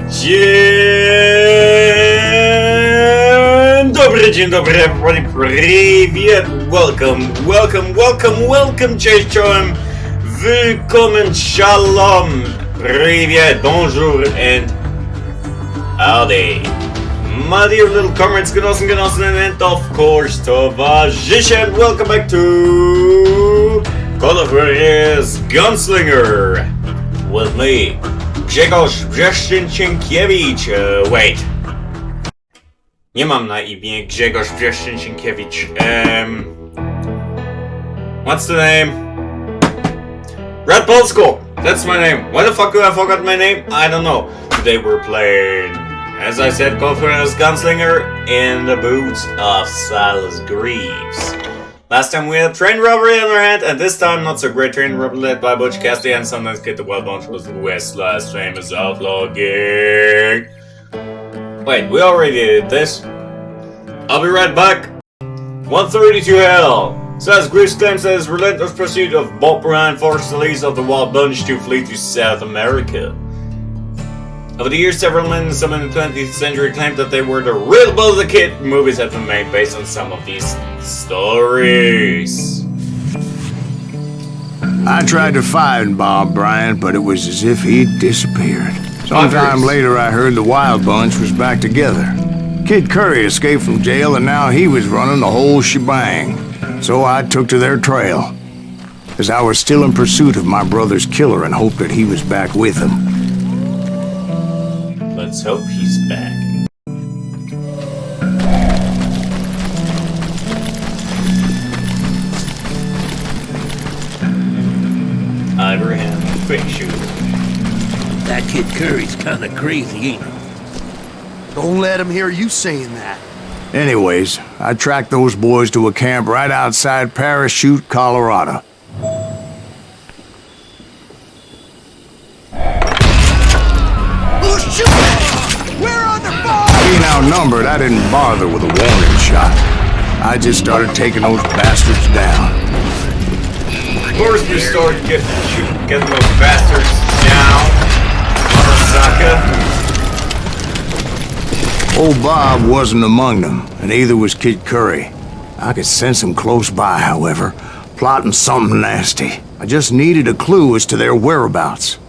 Dzień dobry, everybody, привет, welcome, cześć, czołem, willkommen, shalom, привет, bonjour, and howdy. My dear little comrades, genossen, and of course, towarzysze, and welcome back to Call of Juarez Gunslinger with me, Grzegorz Brzeszczynkiewicz. Wait. Nie mam na imię Grzegorz Brzeszczynkiewicz. What's the name? Red Polscorp. That's my name. Why the fuck do I forgot my name? I don't know. Today we're playing, as I said, Call of Juarez Gunslinger in the boots of Silas Greaves. Last time we had train robbery on our hand, and this time not so great train robbery led by Butch Cassidy and Sundance Kid. The Wild Bunch was the West's last famous outlaw gang. Wait, we already did this. I'll be right back. 132 Hell. Silas Greaves claims that his relentless pursuit of Bob Bryan forced the leaders of the Wild Bunch to flee to South America. Over the years, several men, some in the 20th century, claimed that they were the real Bulls the Kid. Movies have been made based on some of these stories. I tried to find Bob Bryant, but it was as if he'd disappeared. Sometime later, I heard the Wild Bunch was back together. Kid Curry escaped from jail, and now he was running the whole shebang. So I took to their trail, as I was still in pursuit of my brother's killer and hoped that he was back with him. Let's hope he's back. Ibrahim, quick shoot. That Kid Curry's kinda crazy, ain't he? Don't let him hear you saying that. Anyways, I tracked those boys to a camp right outside Parachute, Colorado. Oh, shoot! We're under fire! Being outnumbered, I didn't bother with a warning shot. I just started taking those bastards down. Of course we started getting those bastards down. Motherfucker. Old Bob wasn't among them, and neither was Kid Curry. I could sense him close by, however, plotting something nasty. I just needed a clue as to their whereabouts.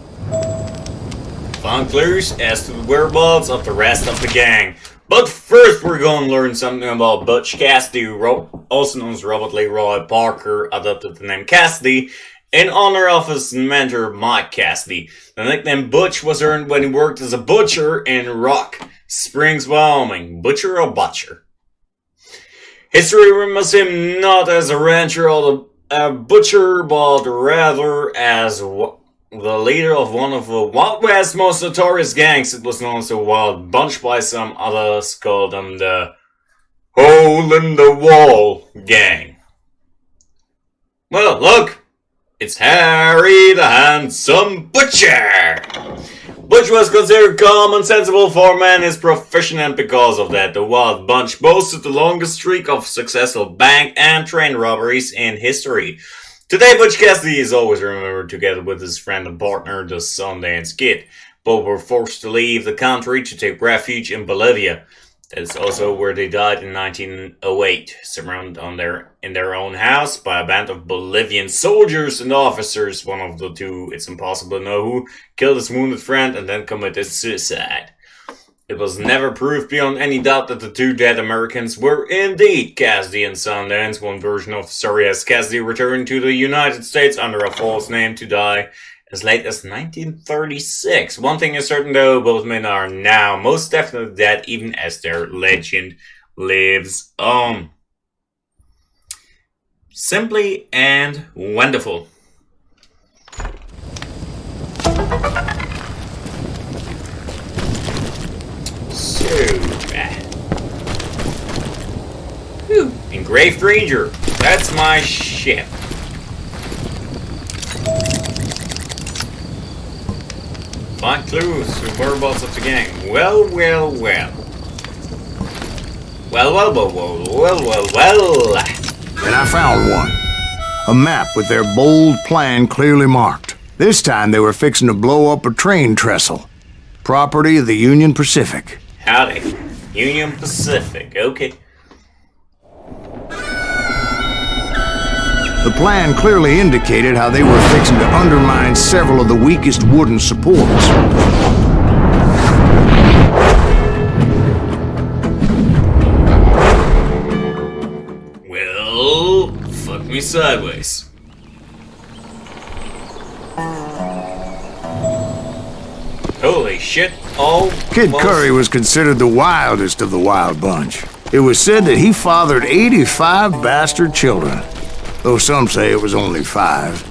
Found clues as to the whereabouts of the rest of the gang. But first we're going to learn something about Butch Cassidy, also known as Robert Leroy Parker, adopted the name Cassidy in honor of his mentor Mike Cassidy. The nickname Butch was earned when he worked as a butcher in Rock Springs, Wyoming. Butcher or butcher? History remembers him not as a rancher or a butcher, but rather as the leader of one of the Wild West's most notorious gangs. It was known as the Wild Bunch by some others, called them the Hole in the Wall Gang. Well, look! It's Harry the Handsome Butcher! Butch was considered calm and sensible for a man in his profession, and because of that, the Wild Bunch boasted the longest streak of successful bank and train robberies in history. Today, Butch Cassidy is always remembered together with his friend and partner, the Sundance Kid. Both were forced to leave the country to take refuge in Bolivia. That is also where they died in 1908, surrounded in their own house by a band of Bolivian soldiers and officers. One of the two, it's impossible to know who, killed his wounded friend and then committed suicide. It was never proved beyond any doubt that the two dead Americans were indeed Cassidy and Sundance. One version of the story has Cassidy returned to the United States under a false name to die as late as 1936. One thing is certain though, both men are now most definitely dead, even as their legend lives on. Simply and wonderful. So, Engraved Ranger, that's my ship. Find clues to whereabouts of the gang. Well. And I found one. A map with their bold plan clearly marked. This time they were fixing to blow up a train trestle. property of the Union Pacific. Howdy. Union Pacific, okay. The plan clearly indicated how they were fixing to undermine several of the weakest wooden supports. Well, fuck me sideways. Holy shit, oh... Kid Curry was considered the wildest of the wild bunch. It was said that he fathered 85 bastard children, though some say it was only 5.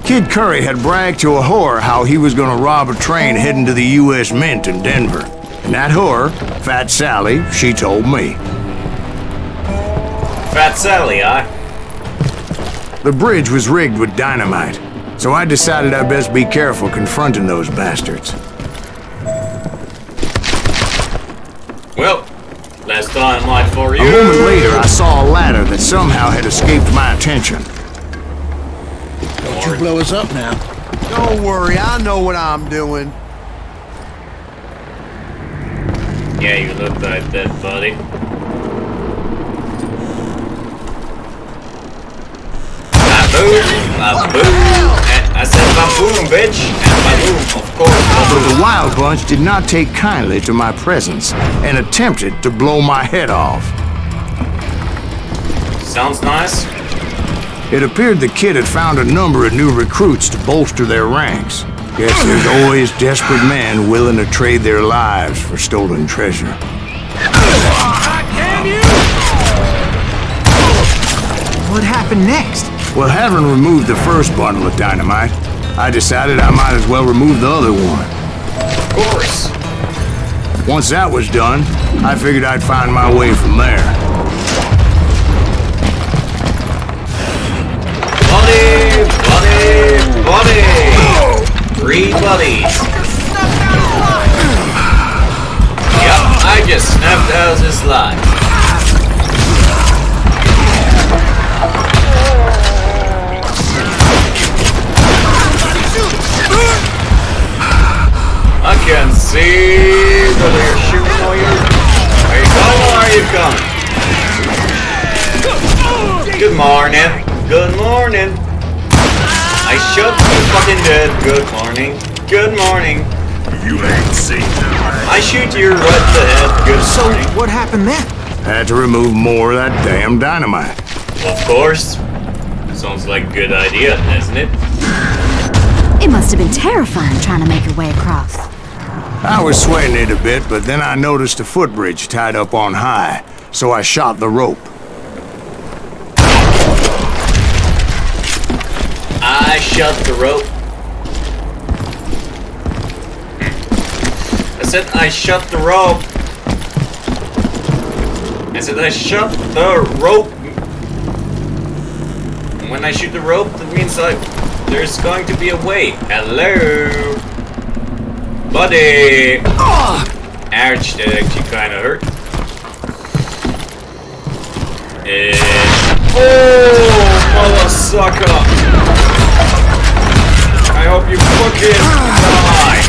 Kid Curry had bragged to a whore how he was gonna rob a train heading to the U.S. Mint in Denver. And that whore, Fat Sally, she told me. Fat Sally, huh? The bridge was rigged with dynamite, so I decided I'd best be careful confronting those bastards. Well, less dynamite for you. A moment later, I saw a ladder that somehow had escaped my attention. Don't you blow us up now. Don't worry, I know what I'm doing. Yeah, you look like that, buddy. Ba-boom. I said ba-boom, bitch. And ba-boom, of course. But the Wild Bunch did not take kindly to my presence and attempted to blow my head off. Sounds nice. It appeared the kid had found a number of new recruits to bolster their ranks. Guess there's always desperate men willing to trade their lives for stolen treasure. Damn you! What happened next? Well, having removed the first bundle of dynamite, I decided I might as well remove the other one. Of course. Once that was done, I figured I'd find my way from there. Buddy! 3 buddies. Yep, I just snapped out his life. I can see whether you're shooting or you're... Are you coming or are you coming? Good morning. Good morning. I shot you fucking dead. Good morning. Good morning. You ain't seen that. I shoot you right in the head. Good morning. So, what happened then? Had to remove more of that damn dynamite. Of course. Sounds like a good idea, doesn't it? It must have been terrifying trying to make your way across. I was sweating it a bit, but then I noticed a footbridge tied up on high, so I shot the rope. I shot the rope. I said I shot the rope. I said I shot the rope. And when I shoot the rope, that means there's going to be a way. Hello, buddy. Ouch, that actually kind of hurt. Oh, mother sucker! I hope you fucking die.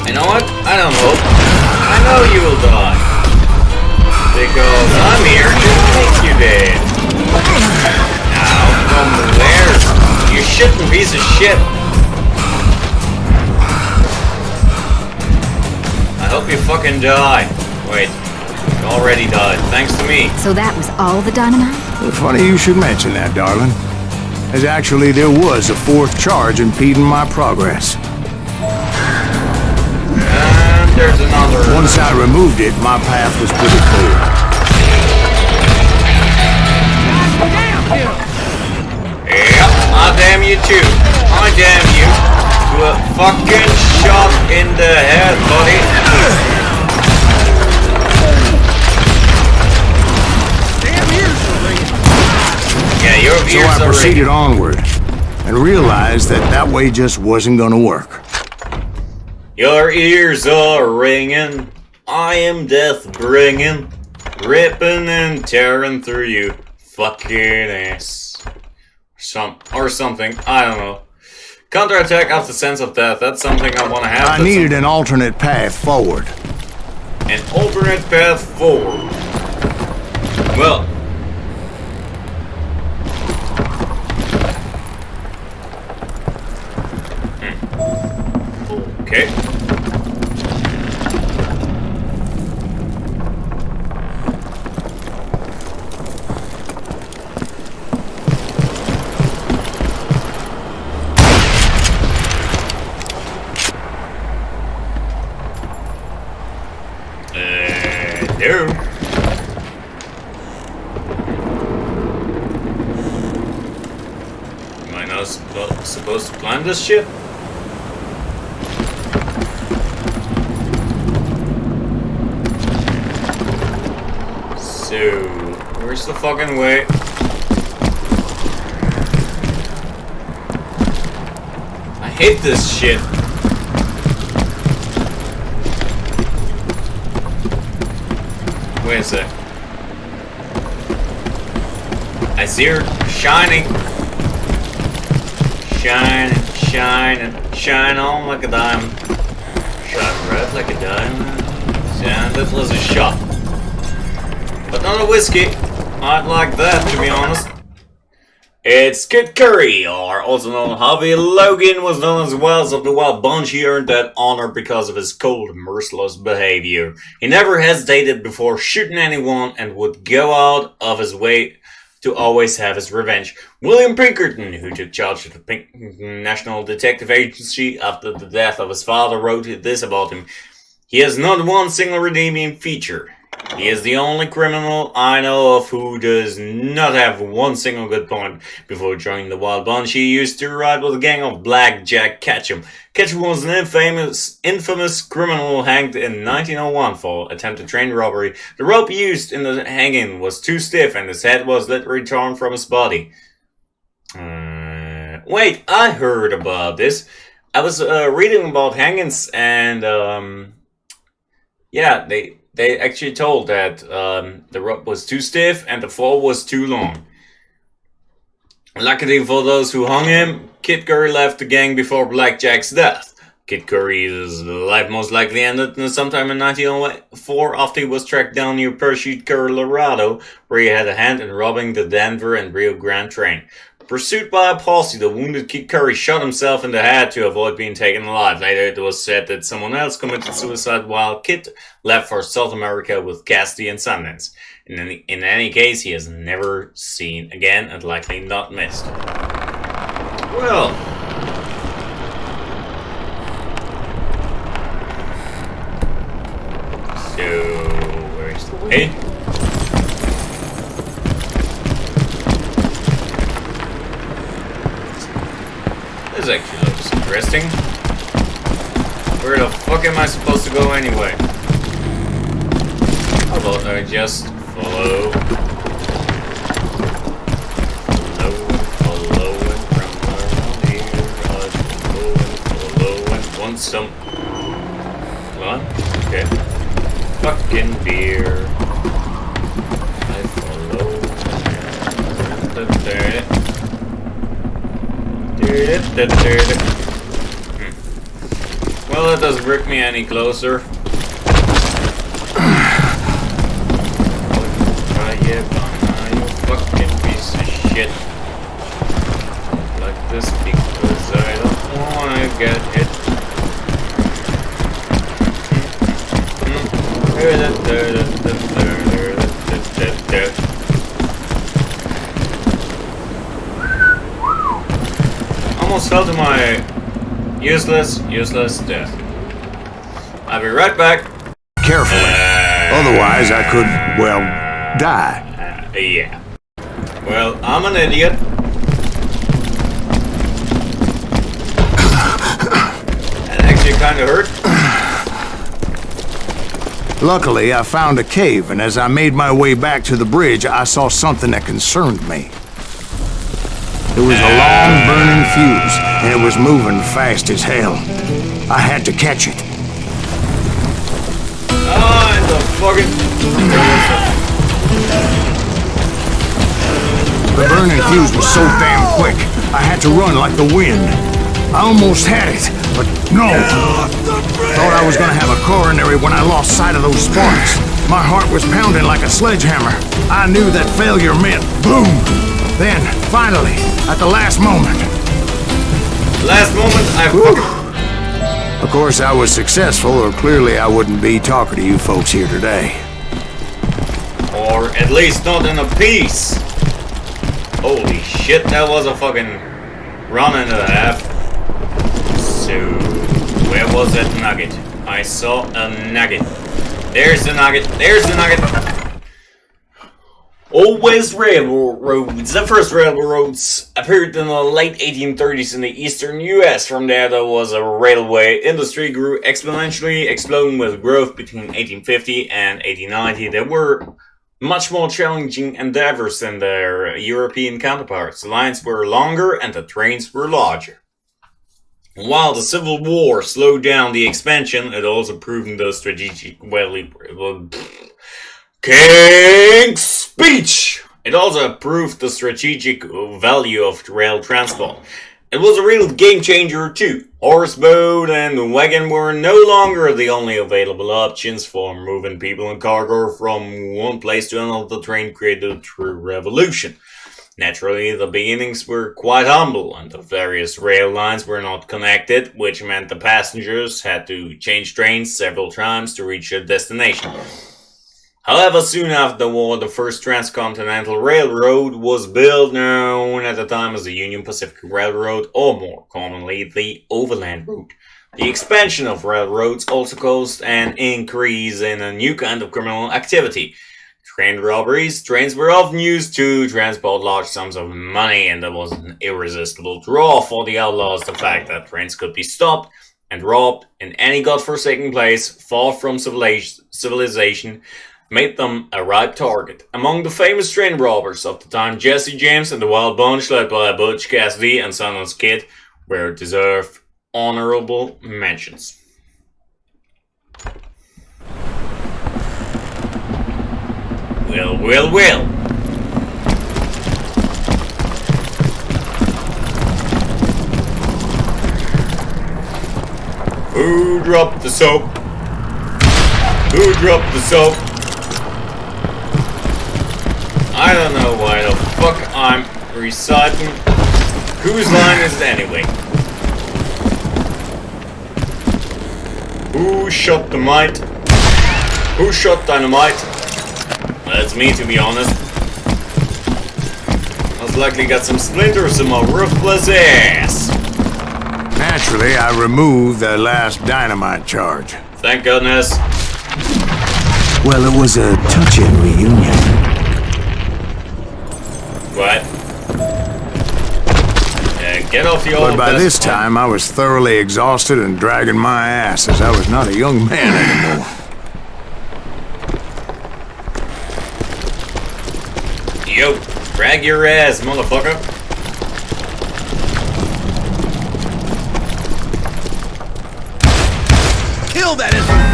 You know what? I don't hope. I know you will die. Because I'm here to make you dead. Now, from there, you shitting piece of shit. I hope you fucking die. Wait, you already died, thanks to me. So that was all the dynamite? Well, funny you should mention that, darling. As actually there was a 4th charge impeding my progress. And there's another. Once I removed it, my path was pretty clear. Yep, I damn you too. I damn you to a fucking shot in the head, buddy. Damn ears are ringing. Yeah, your So ears I are proceeded ringing. onward and realized that that way just wasn't gonna work. Your ears are ringing. I am death bringing, ripping and tearing through you fucking ass. something. I don't know. Counterattack after sense of death. That's something I want to have. I needed an alternate path forward. An alternate path forward. Well. Okay. No. Am I not supposed to climb this shit? So, where's the fucking way? I hate this shit. Wait a sec. I see her shining. Shining, shining, shine on like a diamond. Shine red like a diamond. Yeah, that was a shot. But not a whiskey. I'd like that, to be honest. It's Kid Curry, or also known as Howdy Logan, was known as Wells of the Wild Bunch. He earned that honor because of his cold, merciless behavior. He never hesitated before shooting anyone and would go out of his way to always have his revenge. William Pinkerton, who took charge of the National Detective Agency after the death of his father, wrote this about him. He has not one single redeeming feature. He is the only criminal I know of who does not have one single good point. Before joining the Wild Bunch, he used to ride with a gang of Blackjack Ketchum. Ketchum was an infamous criminal hanged in 1901 for attempted train robbery. The rope used in the hanging was too stiff and his head was literally torn from his body. Wait, I heard about this. I was reading about hangings and yeah, they actually told that the rope was too stiff and the fall was too long. Luckily for those who hung him, Kid Curry left the gang before Blackjack's death. Kid Curry's life most likely ended sometime in 1904 after he was tracked down near Pursuit, Colorado, where he had a hand in robbing the Denver and Rio Grande train. Pursued by a posse, the wounded Kid Curry shot himself in the head to avoid being taken alive. Later, it was said that someone else committed suicide while Kid left for South America with Cassidy and Sundance. In any case, he is never seen again and likely not missed. Well. So, where's the way? This actually looks interesting. Where the fuck am I supposed to go anyway? How about I just follow? Following from around here. Following. Want some? What? Okay. Fucking beer. I follow. Well, that doesn't bring me any closer. You fucking piece of shit. Like this because I don't wanna get hit. Almost fell to my useless death. I'll be right back. Carefully. Otherwise, I could, well, die. Yeah. Well, I'm an idiot. That actually kind of hurt. Luckily, I found a cave, and as I made my way back to the bridge, I saw something that concerned me. It was a long burning fuse, and it was moving fast as hell. I had to catch it. Oh, in the fucking... The burning fuse was so damn quick, I had to run like the wind. I almost had it, but no. Thought I was gonna have a coronary when I lost sight of those sparks. My heart was pounding like a sledgehammer. I knew that failure meant boom. Then, finally, at the last moment. Last moment, I fucking... Of course, I was successful, or clearly I wouldn't be talking to you folks here today. Or at least not in a piece. Holy shit, that was a fucking run and a half. So, where was that nugget? I saw a nugget. There's the nugget. There's the nugget. Old West Railroads. The first railroads appeared in the late 1830s in the eastern US. From there was a railway industry grew exponentially, exploding with growth between 1850 and 1890. There were much more challenging endeavors than their European counterparts. The lines were longer and the trains were larger. While the Civil War slowed down the expansion, it also proved the strategic King's Speech! It also proved the strategic value of rail transport. It was a real game changer too. Horseboat and wagon were no longer the only available options for moving people and cargo from one place to another. The train created a true revolution. Naturally, the beginnings were quite humble, and the various rail lines were not connected, which meant the passengers had to change trains several times to reach their destination. However, soon after the war, the first transcontinental railroad was built, known at the time as the Union Pacific Railroad, or more commonly, the Overland Route. The expansion of railroads also caused an increase in a new kind of criminal activity. Train robberies. Trains were often used to transport large sums of money, and there was an irresistible draw for the outlaws. The fact that trains could be stopped and robbed in any godforsaken place far from civilization made them a ripe target. Among the famous train robbers of the time, Jesse James and the Wild Bunch, led by Butch Cassidy and Sundance Kid, were deserved honorable mentions. Well. Who dropped the soap? Who dropped the soap? I don't know why the fuck I'm reciting. Whose line is it anyway? Who shot the mite? Who shot dynamite? That's me, to be honest. Most likely got some splinters in my ruthless ass. Naturally, I removed the last dynamite charge. Thank goodness. Well, it was a touching reunion. What? Get off the old. But by this time, I was thoroughly exhausted and dragging my ass, as I was not a young man anymore. Yo, drag your ass, motherfucker. Kill that SOB!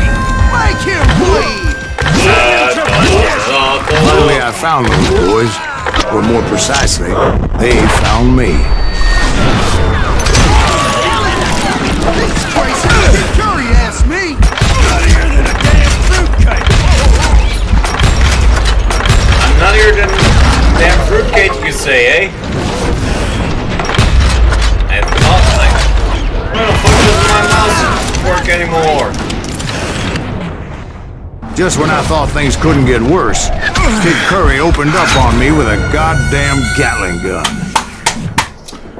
Make him bleed! Luckily, I found those boys. Or more precisely, they found me. These crazy jury asked me! Nuttier than a damn fruitcake! I'm nuttier than damn fruitcake, you say, eh? I thought why the fuck doesn't my mouse work anymore? Just when I thought things couldn't get worse, Kid Curry opened up on me with a goddamn Gatling gun.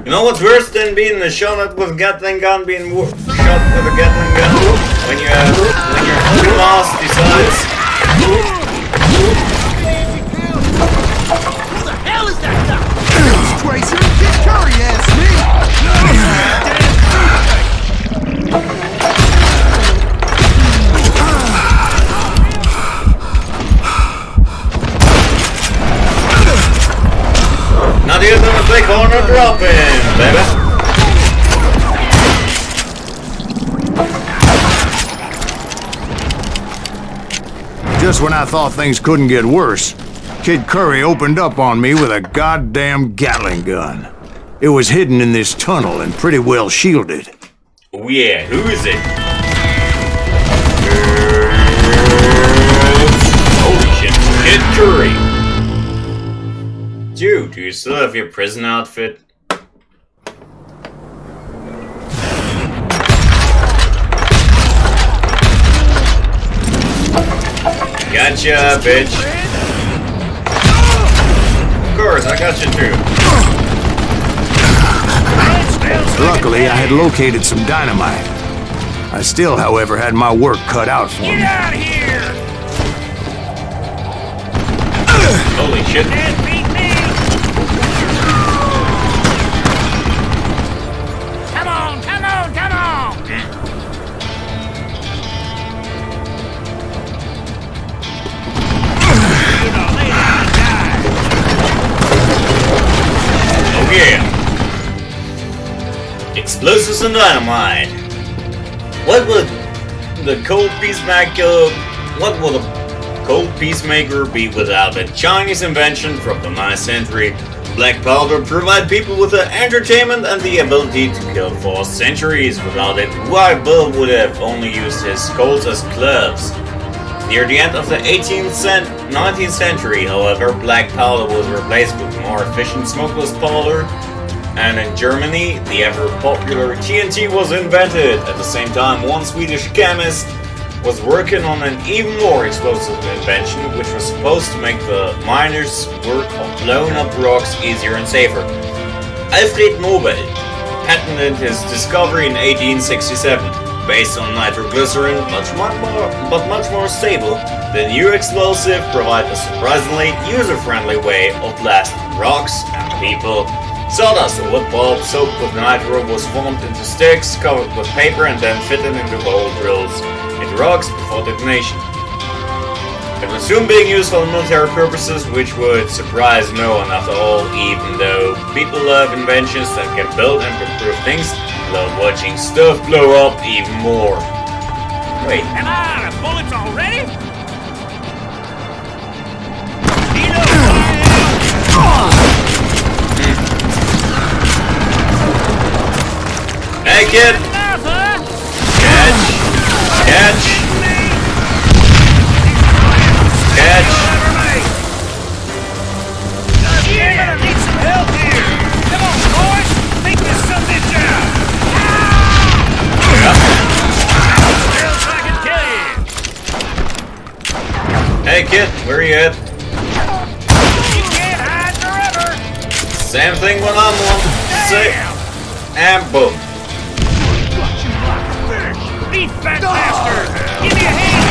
You know what's worse than being shot at with a Gatling gun, being shot with a Gatling gun? When your fucking mouse decides... Who the hell is that guy? Tracer, Kid Curry asked me! Not even a big corner dropping, baby. Just when I thought things couldn't get worse, Kid Curry opened up on me with a goddamn Gatling gun. It was hidden in this tunnel and pretty well shielded. Oh yeah, who is it? Holy shit, Kid Curry. Dude, do you still have your prison outfit? Gotcha, bitch. Of course, I got you too. Luckily, I had located some dynamite. I still, however, had my work cut out for me. Get out of here! Holy shit. Can't beat me! Come on, come on, come on! Oh yeah. Explosives and dynamite. What would the cold peacemaker be without a Chinese invention from the 9th century? Black powder provided people with the entertainment and the ability to kill for centuries. Without it, Wild Bill would have only used his skulls as clubs. Near the end of the 19th century, however, black powder was replaced with more efficient smokeless powder, and in Germany, the ever-popular TNT was invented. At the same time, one Swedish chemist was working on an even more explosive invention, which was supposed to make the miners' work of blowing up rocks easier and safer. Alfred Nobel patented his discovery in 1867. Based on nitroglycerin, but much more stable, the new explosive provided a surprisingly user-friendly way of blasting rocks and people. Sawdust or wood pulp soaked with nitro was formed into sticks, covered with paper, and then fitted into hole drills into rocks before detonation. It was soon being used for military purposes, which would surprise no one after all, even though people love inventions that can build and improve things. Love watching stuff blow up even more. Wait. Am I out of bullets already? Hey kid! Catch! Catch! Catch! Yeah, need some help here! Come on, boys! Make this something out! Else I can kill you! Hey kid, where you at? You can't hide forever! Same thing when I'm on. Say, and boom. Beef fat bastard! Give me a hand!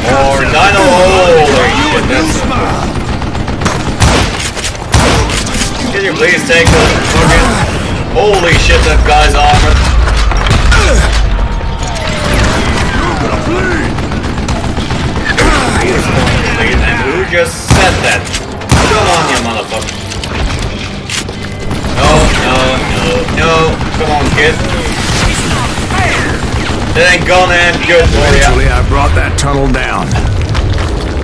Or dino. Holy shit, that's. Can you please take the fucking. Holy shit, that guy's armored. And who just said that? Come on, you motherfucker. No. Come on, kid. It ain't gonna end good for you. Eventually, I brought that tunnel down.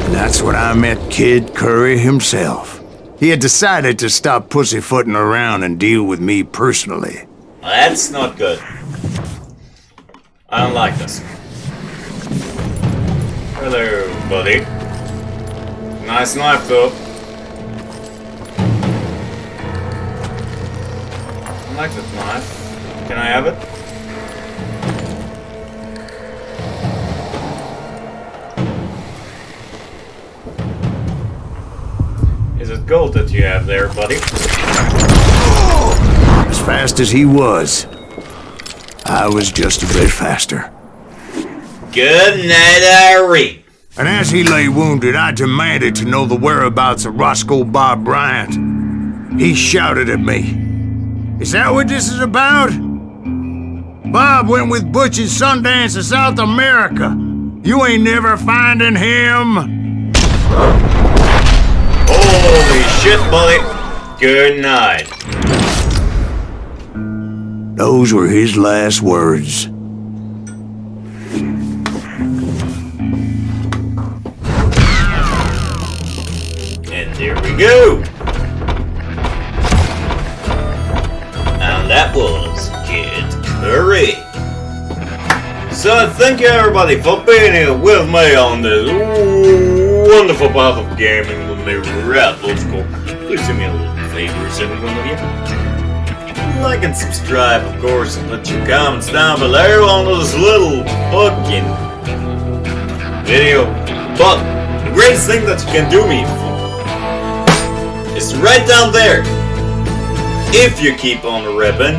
And that's when I met Kid Curry himself. He had decided to stop pussyfooting around and deal with me personally. That's not good. I don't like this. Hello, buddy. Nice knife, though. I like that knife. Can I have it? Is it gold that you have there, buddy? As fast as he was, I was just a bit faster. Good night, Harry. And as he lay wounded, I demanded to know the whereabouts of Roscoe Bob Bryant. He shouted at me. Is that what this is about? Bob went with Butch and Sundance to South America. You ain't never finding him. Holy shit, buddy. Good night. Those were his last words. go! And that was Kid Curry. So thank you everybody for being here with me on this wonderful path of gaming with me, Rat Polscorp. Please do me a little favor, every one of you. Like and subscribe, of course, and put your comments down below on this little fucking video. But the greatest thing that you can do me is right down there. If you keep on ripping,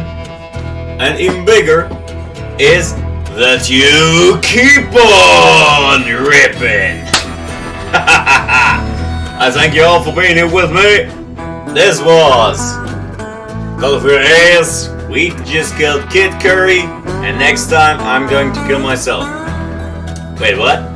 and even bigger is that you keep on ripping. I thank you all for being here with me. This was Call for Your Ass. We just killed Kid Curry, and next time I'm going to kill myself. Wait, what?